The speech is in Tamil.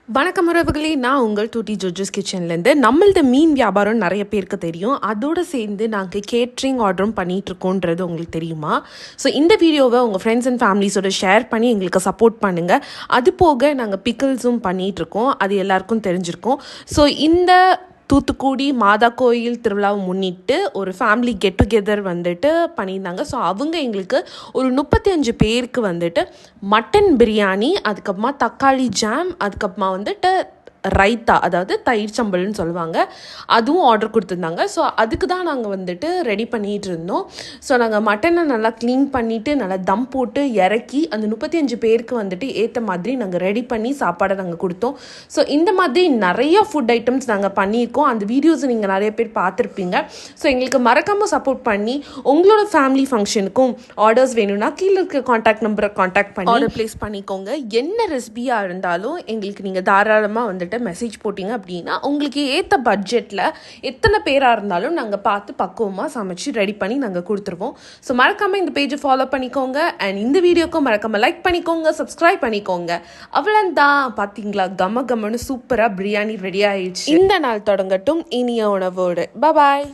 வணக்கம் உறவுகளே, நான் உங்கள் டூட்டி ஜோஜஸ் கிச்சன்லேருந்து. நம்மளது மீன் வியாபாரம் நிறைய பேருக்கு தெரியும். அதோடு சேர்ந்து நாங்கள் கேட்ரிங் ஆர்டரும் பண்ணிகிட்ருக்கோன்றது உங்களுக்கு தெரியுமா? ஸோ இந்த வீடியோவை உங்கள் ஃப்ரெண்ட்ஸ் அண்ட் ஃபேமிலிஸோட ஷேர் பண்ணி எங்களுக்கு சப்போர்ட் பண்ணுங்கள். அது போக நாங்கள் பிக்கிள்ஸும் பண்ணிகிட்ருக்கோம், அது எல்லாருக்கும் தெரிஞ்சிருக்கோம். ஸோ இந்த தூத்துக்குடி மாதா கோயில் திருவிழாவை முன்னிட்டு ஒரு ஃபேமிலி கெட் டுகெதர் வந்துட்டு பண்ணியிருந்தாங்க. ஸோ அவங்க எங்களுக்கு ஒரு 35 பேருக்கு வந்துட்டு மட்டன் பிரியாணி, அதுக்கப்புறமா தக்காளி ஜாம், அதுக்கப்புறமா வந்துட்டு ரைத்தா, அதாவது தயிர் சம்பல்னு சொல்லுவாங்க, அதுவும் ஆர்டர் கொடுத்துருந்தாங்க. ஸோ அதுக்கு தான் நாங்கள் வந்துட்டு ரெடி பண்ணிகிட்டு இருந்தோம். ஸோ நாங்கள் மட்டனை நல்லா க்ளீன் பண்ணிவிட்டு நல்லா தம் போட்டு இறக்கி அந்த 35 பேருக்கு வந்துட்டு ஏற்ற மாதிரி நாங்கள் ரெடி பண்ணி சாப்பாடை நாங்கள் கொடுத்தோம். ஸோ இந்த மாதிரி நிறைய ஃபுட் ஐட்டம்ஸ் நாங்கள் பண்ணியிருக்கோம். அந்த வீடியோஸை நீங்கள் நிறைய பேர் பார்த்துருப்பீங்க. ஸோ எங்களுக்கு மறக்காமல் சப்போர்ட் பண்ணி உங்களோட ஃபேமிலி ஃபங்க்ஷனுக்கும் ஆர்டர்ஸ் வேணும்னா கீழே இருக்க காண்டாக்ட் நம்பரை காண்டாக்ட் பண்ணி ஆர்டர் ப்ளேஸ் பண்ணிக்கோங்க. என்ன ரெசிபியாக இருந்தாலும் எங்களுக்கு நீங்கள் தாராளமாக வந்துட்டு மெசேஜ் போட்டிங்க அப்படின்னா உங்களுக்கு ஏற்ற பட்ஜெட்டில் எத்தனை பேராக இருந்தாலும் நாங்கள் பார்த்து பக்குவமாக சமைச்சு ரெடி பண்ணி நாங்கள் கொடுத்துருவோம். ஸோ மறக்காமல் இந்த பேஜை ஃபாலோ பண்ணிக்கோங்க. அண்ட் இந்த வீடியோக்கும் மறக்காமல் லைக் பண்ணிக்கோங்க, சப்ஸ்கிரைப் பண்ணிக்கோங்க. அவ்வளோதான், பார்த்தீங்களா, கம்மன்னு சூப்பராக பிரியாணி ரெடி ஆயிடுச்சு. இந்த நாள் தொடங்கட்டும் இனிய உணவோடு. பாய்.